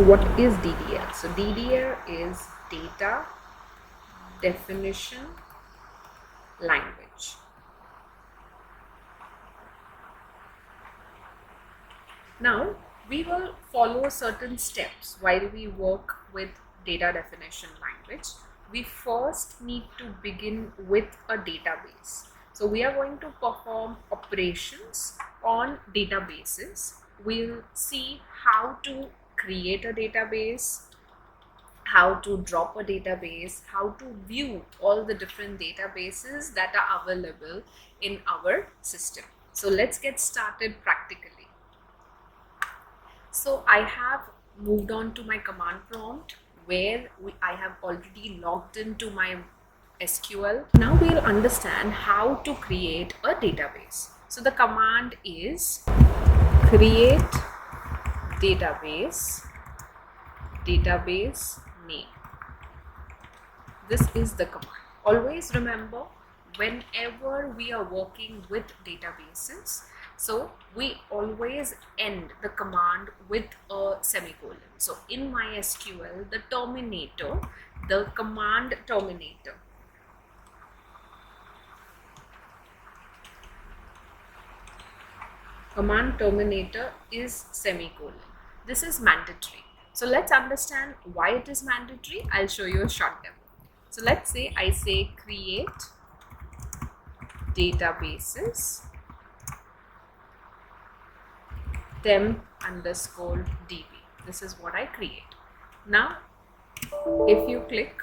What is DDL? So DDL is data definition language. Now we will follow certain steps while we work with data definition language. We first need to begin with a database. So we are going to perform operations on databases. We'll see how to create a database, how to drop a database, how to view all the different databases that are available in our system. So let's get started practically. So I have moved on to my command prompt where I have already logged into my SQL. Now we'll understand how to create a database. So the command is create database name. This is the command. Always remember, whenever we are working with databases, so we always end the command with a semicolon. So in MySQL, the terminator, the command terminator, is semicolon. This is mandatory. So let's understand why it is mandatory. I'll show you a short demo. So let's say I say create databases temp_db. This is what I create. Now, if you click,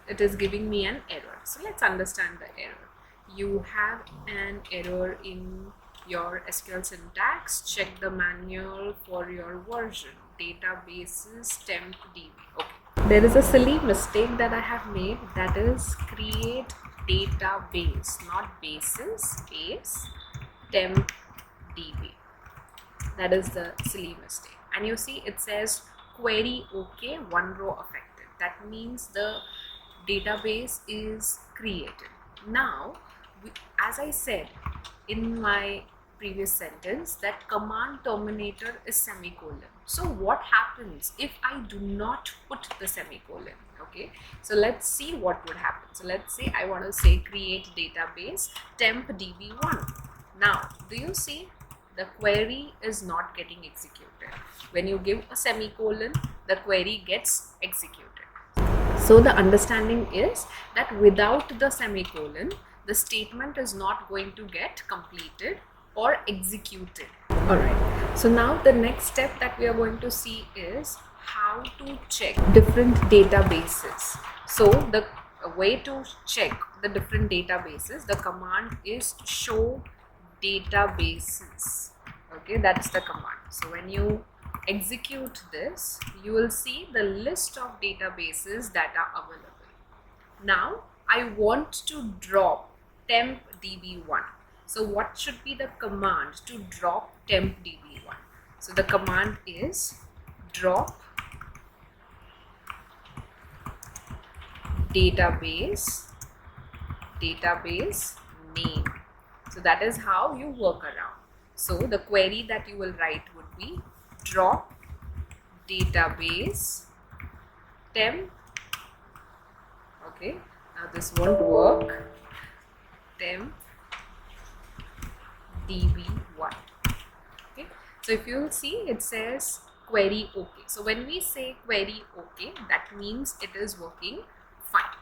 it is giving me an error. So let's understand the error. You have an error in your SQL syntax. Check the manual for your version. Databases temp_db. Okay. There is a silly mistake that I have made, that is create database, not basis, space temp_db. That is the silly mistake. And you see it says query OK, one row affected. That means the database is created. Now, as I said in my previous sentence, that command terminator is semicolon. So what happens if I do not put the semicolon? Okay, so let's see what would happen. So let's say I want to say create database temp_db1. Now, do you see the query is not getting executed? When you give a semicolon, the query gets executed. So the understanding is that without the semicolon, the statement is not going to get completed or executed. Alright, so now the next step that we are going to see is how to check different databases. So the way to check the different databases, the command is show databases. Okay, that's the command. So when you execute this, you will see the list of databases that are available. Now I want to drop temp_db1. So what should be the command to drop temp_db1? So the command is drop database name. So that is how you work around. So the query that you will write would be drop database temp. Okay, now this won't work. Temp db1. Okay, so if you see, it says query OK. So when we say query OK, that means it is working fine.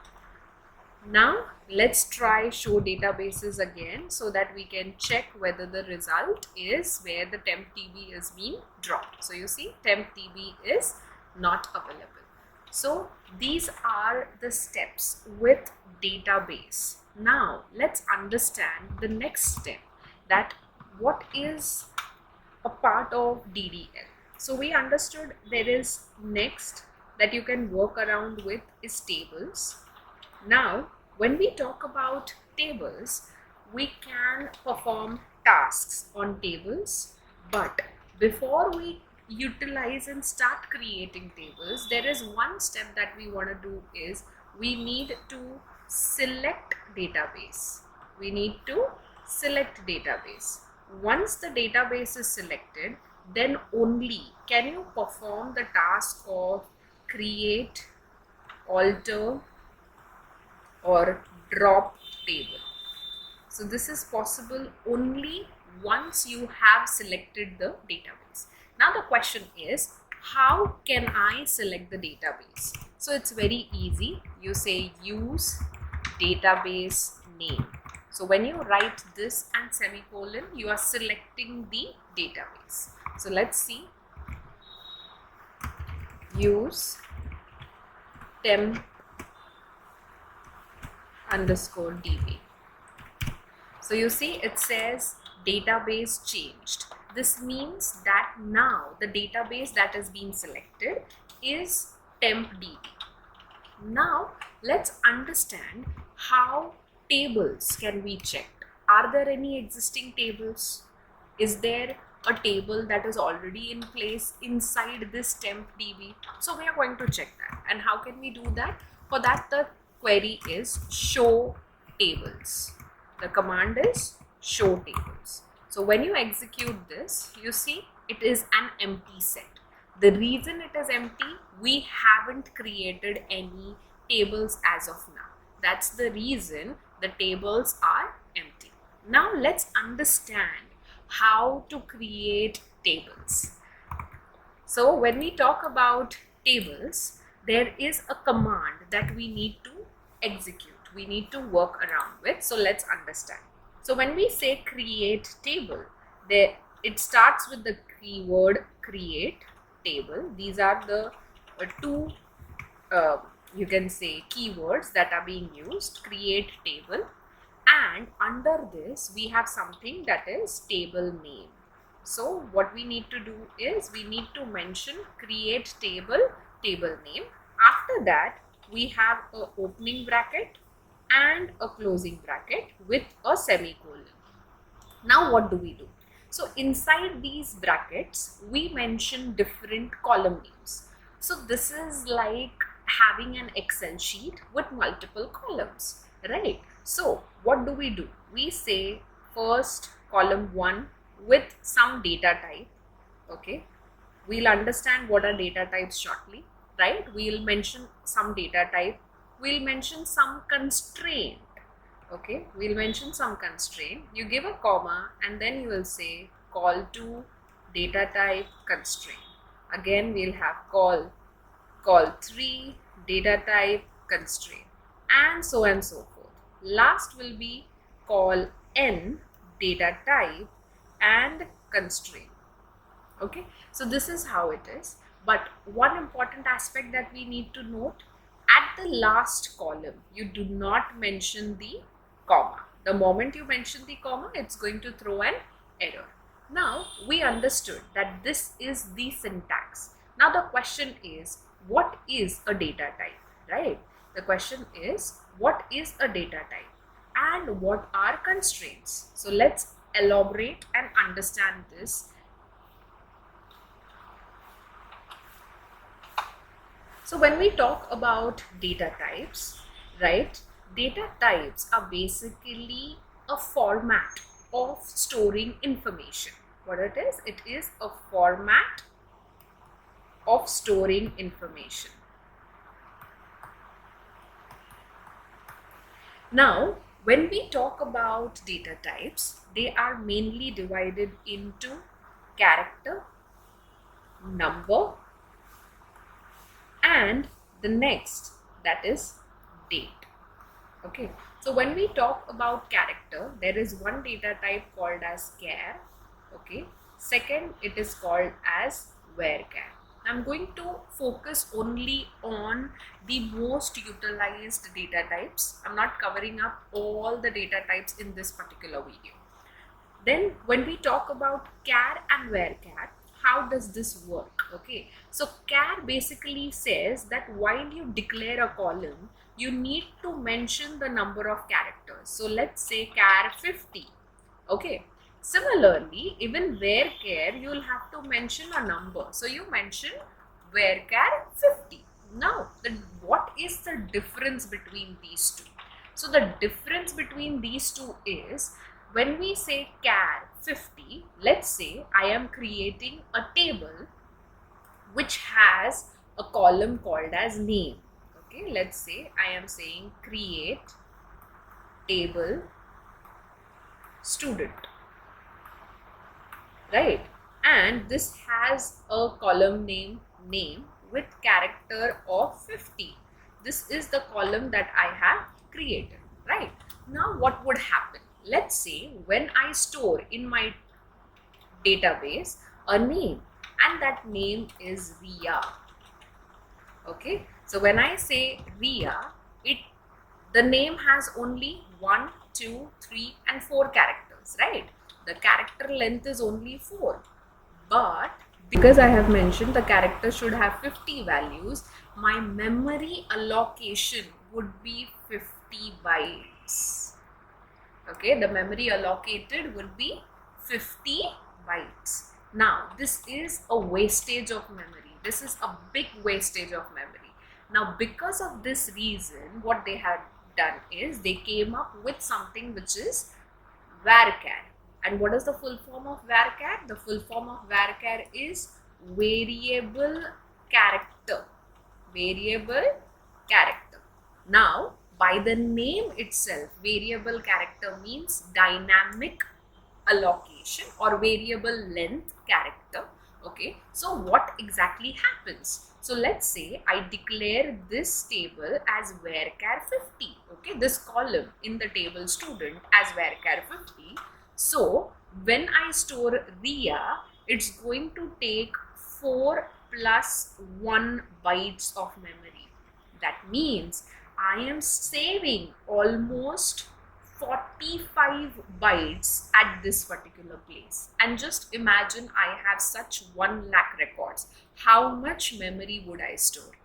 Now let's try show databases again so that we can check whether the result is where the temp_db is being dropped. So you see temp_db is not available. So these are the steps with database. Now let's understand the next step, that what is a part of DDL. So we understood there is next that you can work around with is tables. Now when we talk about tables, we can perform tasks on tables, but before we utilize and start creating tables, there is one step that we want to do is we need to select database. We need to select database. Once the database is selected, then only can you perform the task of create, alter or drop table. So this is possible only once you have selected the database. Now the question is, how can I select the database? So it's very easy. You say use database name. So when you write this and semicolon, you are selecting the database. So let's see. Use temp underscore db. So you see it says database changed. This means that now the database that is being selected is tempdb. Now let's understand how tables can be checked. Are there any existing tables? Is there a table that is already in place inside this tempdb? So we are going to check that. And how can we do that? For that, the query is show tables. The command is show tables. So when you execute this, you see it is an empty set. The reason it is empty, we haven't created any tables as of now. That's the reason the tables are empty. Now let's understand how to create tables. So when we talk about tables, there is a command that we need to execute. We need to work around with. So let's understand. So when we say create table, there it starts with the keyword create table. These are the two you can say keywords that are being used, create table, and under this we have something that is table name. So what we need to do is we need to mention create table, table name. After that we have a opening bracket and a closing bracket with a semicolon. Now what do we do? So inside these brackets we mention different column names. So this is like having an Excel sheet with multiple columns, right? So what do? We say first column 1 with some data type. Okay, we'll understand what are data types shortly, right? We'll mention some data type. We'll mention some constraint. Okay, we'll mention some constraint. You give a comma and then you will say call to data type constraint. Again we'll have call 3 data type constraint, and so forth. Last will be call n data type and constraint. Okay, so this is how it is. But one important aspect that we need to note, at the last column you do not mention the comma. The moment you mention the comma, it's going to throw an error. Now we understood that this is the syntax. Now the question is, what is a data type, right? The question is, what is a data type and what are constraints? So let's elaborate and understand this. So when we talk about data types, right, data types are basically a format of storing information. What it is a format of storing information. Now when we talk about data types, they are mainly divided into character, number, and the next, that is date. Okay, so when we talk about character, there is one data type called as char. Okay, second it is called as varchar. I'm going to focus only on the most utilized data types. I'm not covering up all the data types in this particular video. Then when we talk about char and varchar, how does this work? Okay, so char basically says that while you declare a column, you need to mention the number of characters. So let's say char 50. Okay, similarly, even varchar, you will have to mention a number. So you mention varchar 50. Now, what is the difference between these two? So the difference between these two is when we say char 50, let's say I am creating a table which has a column called as name. Okay, let's say I am saying create table student, right? And this has a column name with character of 50. This is the column that I have created, right? Now what would happen? Let's say when I store in my database a name, and that name is Ria. Okay, so when I say Ria, the name has only 1, 2, 3 and 4 characters, right? The character length is only 4, but because I have mentioned the character should have 50 values, my memory allocation would be 50 bytes. Okay, the memory allocated would be 50 bytes. Now this is a wastage of memory. This is a big wastage of memory. Now because of this reason, what they had done is they came up with something which is Varchar. And what is the full form of Varchar? The full form of Varchar is variable character. Variable character. Now by the name itself, variable character means dynamic allocation or variable length character. Okay, so what exactly happens? So let's say I declare this table as varchar 50. Okay, this column in the table student as varchar 50. So when I store Ria, it's going to take 4 plus 1 bytes of memory. That means I am saving almost 45 bytes at this particular place. And just imagine I have such 1 lakh records. How much memory would I store,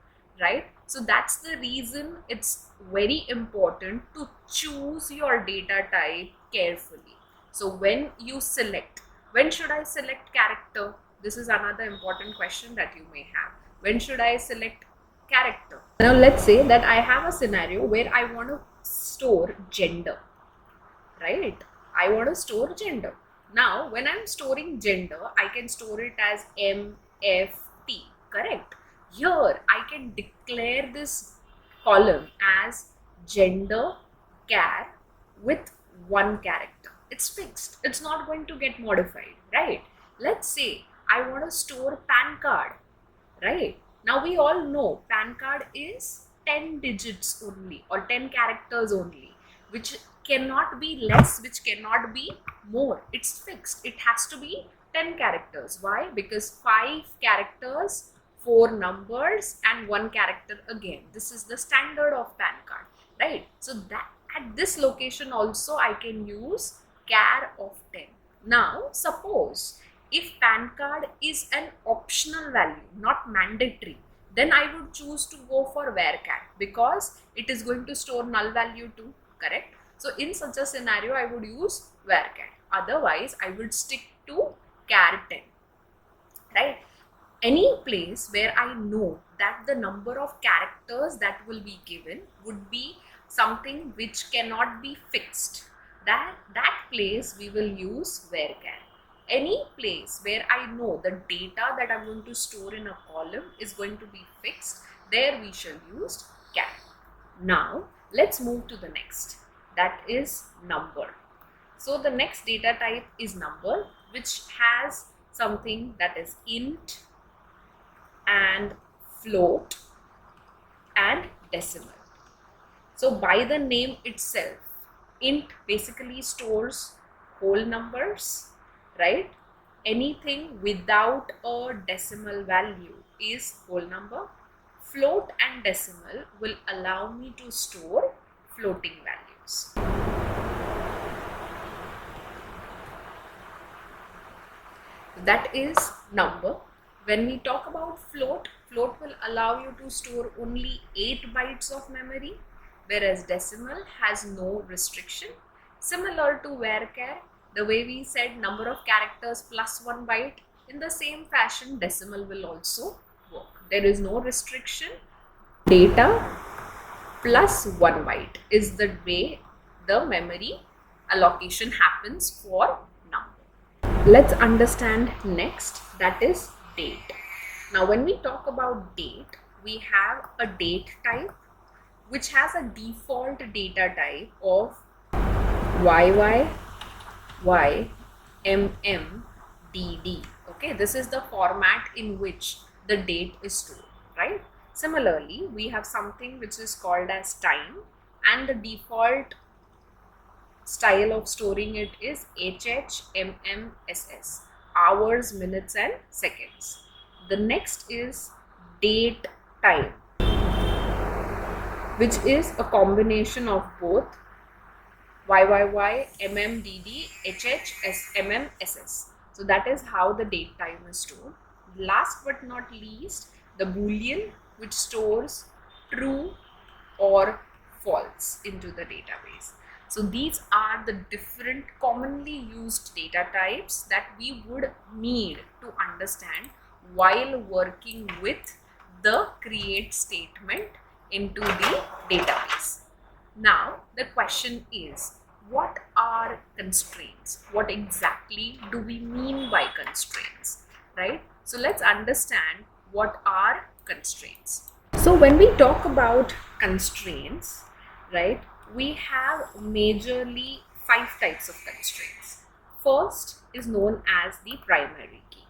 right? So that's the reason it's very important to choose your data type carefully. So when you select, when should I select character? This is another important question that you may have. When should I select character? Now let's say that I have a scenario where I want to store gender, right? I want to store gender. Now when I'm storing gender, I can store it as MFT, correct? Here I can declare this column as gender char with 1 character. It's fixed. It's not going to get modified, right? Let's say I want to store PAN card, right? Now we all know PAN card is 10 digits only or 10 characters only, which cannot be less, which cannot be more. It's fixed. It has to be 10 characters. Why? Because 5 characters, 4 numbers and 1 character again. This is the standard of PAN card, right? So that at this location also I can use char of 10. Now suppose if PAN card is an optional value, not mandatory, then I would choose to go for varchar because it is going to store null value too, correct? So in such a scenario, I would use varchar. Otherwise, I would stick to char 10, right? Any place where I know that the number of characters that will be given would be something which cannot be fixed, that place we will use varchar. Any place where I know the data that I'm going to store in a column is going to be fixed, there we shall use char. Now let's move to the next, that is number. So the next data type is number, which has something that is int and float and decimal. So by the name itself, int basically stores whole numbers, right? Anything without a decimal value is whole number. Float and decimal will allow me to store floating values. That is number. When we talk about float, float will allow you to store only 8 bytes of memory, whereas decimal has no restriction. Similar to varchar, the way we said number of characters plus 1 byte, in the same fashion decimal will also work. There is no restriction. Data plus 1 byte is the way the memory allocation happens for number. Let's understand next, that is date. Now when we talk about date, we have a date type which has a default data type of YY, DD. Okay, this is the format in which the date is stored, right? Similarly, we have something which is called as time, and the default style of storing it is HH, hours, minutes and seconds. The next is date time, which is a combination of both YYY, DD, SS. So that is how the date time is stored. Last but not least, the Boolean, which stores true or false into the database. So these are the different commonly used data types that we would need to understand while working with the create statement into the database. Now the question is, what are constraints? What exactly do we mean by constraints, right? So let's understand what are constraints. So when we talk about constraints, right, we have majorly 5 types of constraints. First is known as the primary key.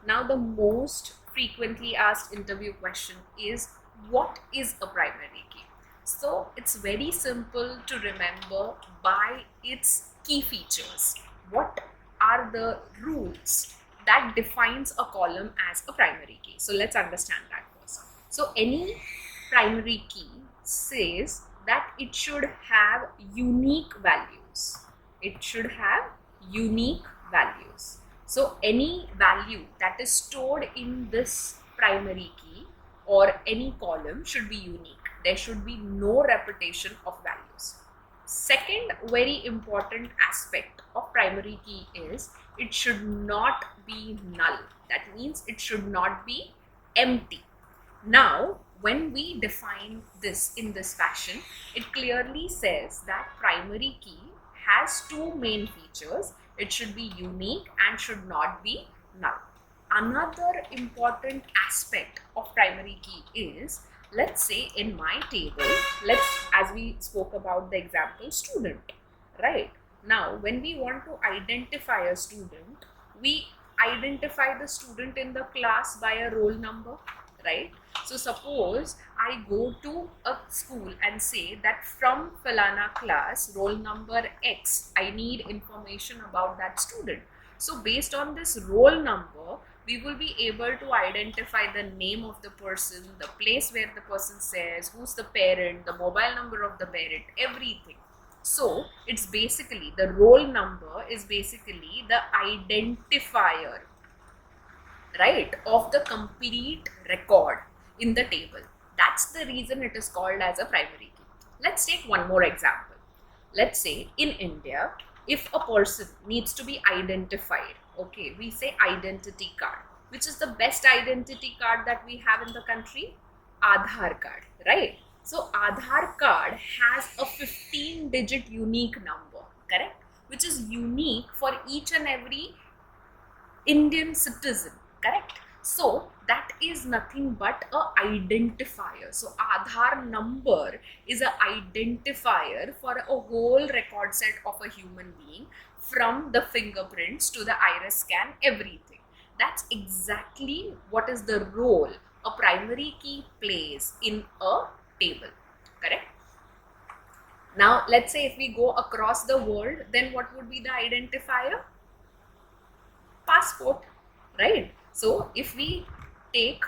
Now the most frequently asked interview question is, what is a primary key? So it's very simple to remember by its key features. What are the rules that defines a column as a primary key? So let's understand that first. So any primary key says that it should have unique values. It should have unique values. So any value that is stored in this primary key or any column should be unique. There should be no repetition of values. Second very important aspect of primary key is it should not be null. That means it should not be empty. Now, when we define this in this fashion, it clearly says that primary key has 2 main features. It should be unique and should not be null. Another important aspect of primary key is, let's say in my table, as we spoke about the example student, right? Now, when we want to identify a student, we identify the student in the class by a roll number, right? So suppose I go to a school and say that from Falana class, roll number X, I need information about that student. So based on this roll number, we will be able to identify the name of the person, the place where the person says, who's the parent, the mobile number of the parent, everything. So it's basically, the roll number is basically the identifier, right, of the complete record in the table. That's the reason it is called as a primary key. Let's take one more example. Let's say in India, if a person needs to be identified, okay, we say identity card. Which is the best identity card that we have in the country? Aadhaar card, right? So Aadhaar card has a 15-digit unique number, correct? Which is unique for each and every Indian citizen, correct? So that is nothing but a identifier. So Aadhaar number is an identifier for a whole record set of a human being, from the fingerprints to the iris scan, everything. That's exactly what is the role a primary key plays in a table, correct? Now let's say if we go across the world, then what would be the identifier? Passport, right? So if we take,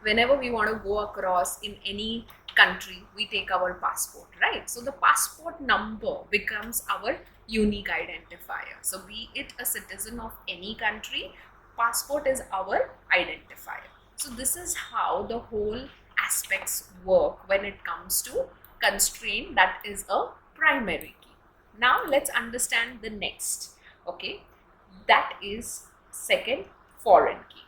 whenever we want to go across in any country, we take our passport, right? So the passport number becomes our unique identifier. So be it a citizen of any country, passport is our identifier. So this is how the whole aspects work when it comes to constraint that is a primary key. Now let's understand the next, okay, that is second, foreign key.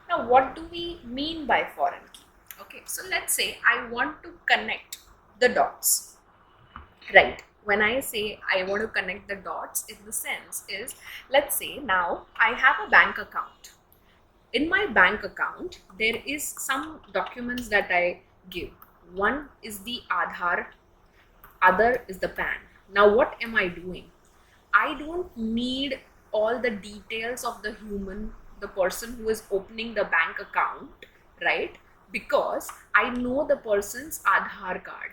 Now what do we mean by foreign key? Okay, so let's say I want to connect the dots, right? when I say I want to connect the dots, in the sense is, let's say now I have a bank account. In my bank account, there is some documents that I give. One is the Aadhaar, other is the PAN. Now what am I doing? I don't need all the details of the human, the person who is opening the bank account, right? Because I know the person's Aadhaar card.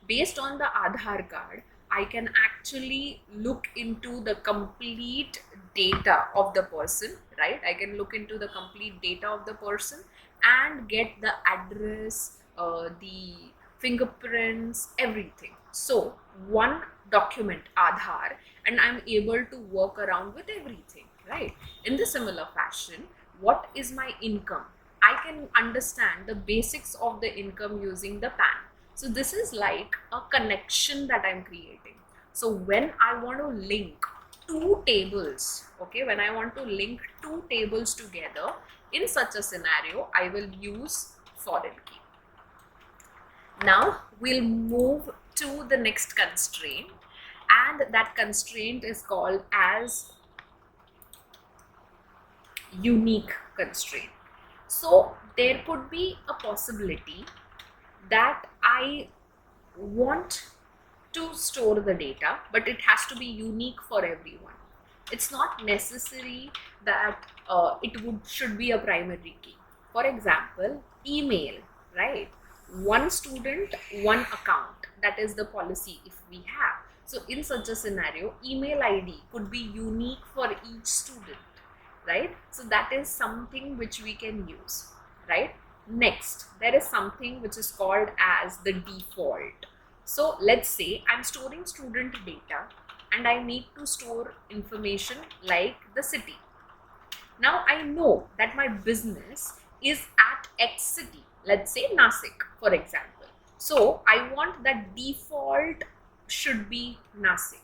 Based on the Aadhaar card, I can actually look into the complete data of the person, right? I can look into the complete data of the person and get the address, the fingerprints, everything. So one document, Aadhaar, and I'm able to work around with everything, right? In the similar fashion, what is my income? I can understand the basics of the income using the PAN. So this is like a connection that I'm creating. So when I want to link two tables, okay, when I want to link two tables together, in such a scenario, I will use foreign key. Now we'll move to the next constraint, and that constraint is called as unique constraint. So there could be a possibility that I want to store the data, but it has to be unique for everyone. It's not necessary that should be a primary key. For example, email, right? One student, one account. That is the policy if we have. So in such a scenario, email ID could be unique for each student, right? So that is something which we can use, right? Next, there is something which is called as the default. So let's say I'm storing student data and I need to store information like the city. Now I know that my business is at X city, let's say Nasik, for example. So I want that default should be Nasik.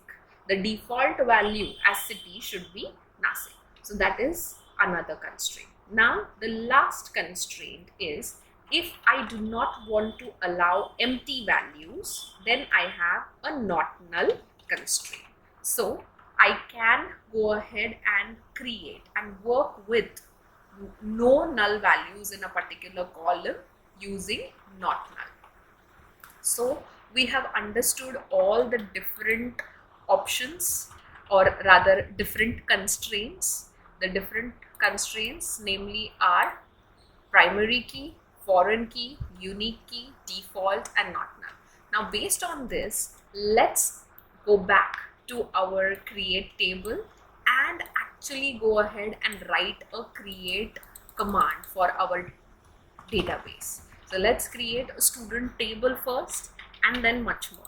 The default value as city should be Nasik. So that is another constraint. Now the last constraint is, if I do not want to allow empty values, then I have a not null constraint. So I can go ahead and create and work with no null values in a particular column using not null. So we have understood all the different options, or rather different constraints. The different constraints namely are primary key, foreign key, unique key, default, and not null. Now based on this, let's go back to our create table and actually go ahead and write a create command for our database. So let's create a student table first and then much more.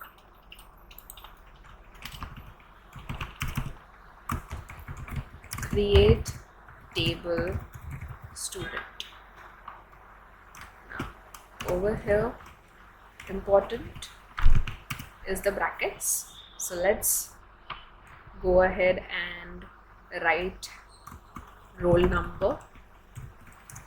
Create table student. Now over here, important is the brackets. So let's go ahead and write roll number,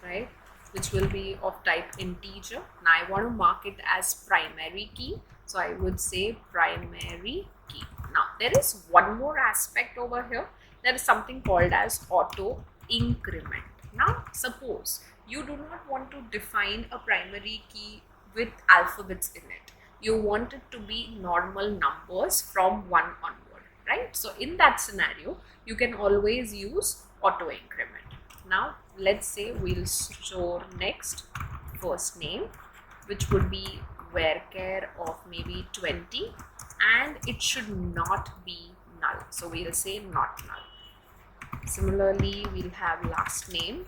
right, which will be of type integer. Now I want to mark it as primary key, so I would say primary key. Now there is one more aspect over here. There is something called as auto increment. Now suppose you do not want to define a primary key with alphabets in it. You want it to be normal numbers from 1 onward, right? So in that scenario, you can always use auto increment. Now let's say we'll store next first name, which would be Varchar of maybe 20, and it should not be null. So we'll say not null. Similarly, we'll have last name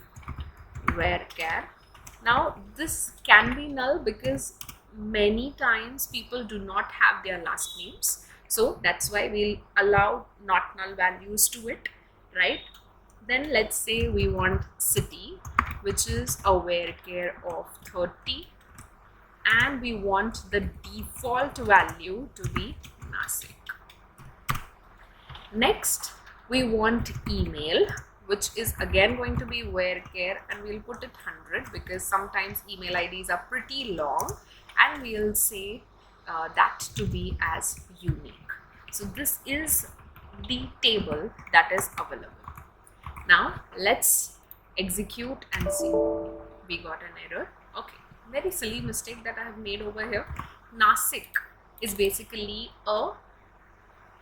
Varchar. Now this can be null because many times people do not have their last names. So that's why we'll allow not null values to it, right? Then let's say we want city, which is a Varchar of 30, and we want the default value to be Nasik. Next, we want email, which is again going to be Varchar, and we'll put it 100 because sometimes email IDs are pretty long, and we'll say that to be as unique. So this is the table that is available. Now let's execute and see. We got an error. Okay, very silly mistake that I have made over here. Nasik is basically a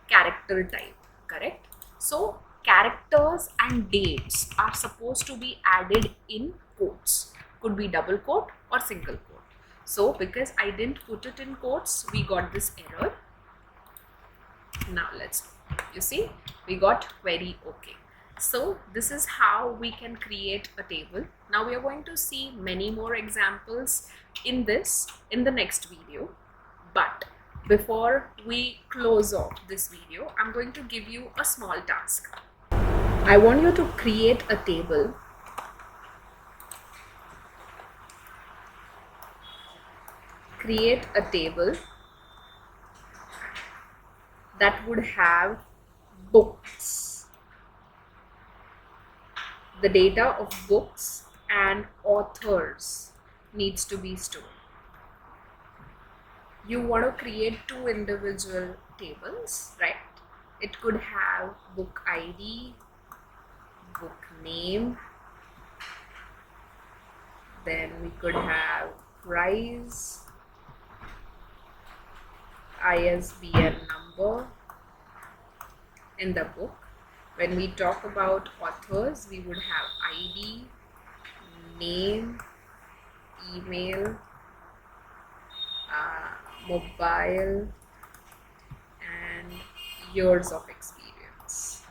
character type, correct? So characters and dates are supposed to be added in quotes. Could be double quote or single quote. So because I didn't put it in quotes, we got this error. Now you see, we got query okay. So this is how we can create a table. Now we are going to see many more examples in the next video. But before we close off this video, I'm going to give you a small task. I want you to create a table that would have books, the data of books and authors needs to be stored. You want to create two individual tables, right? It could have book ID, book name, then we could have price, ISBN number in the book. When we talk about authors, we would have ID, name, email, mobile, and years of experience.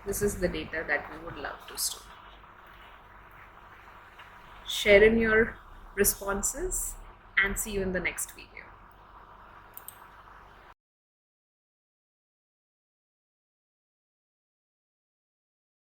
This is the data that we would love to store. Share in your responses and see you in the next video.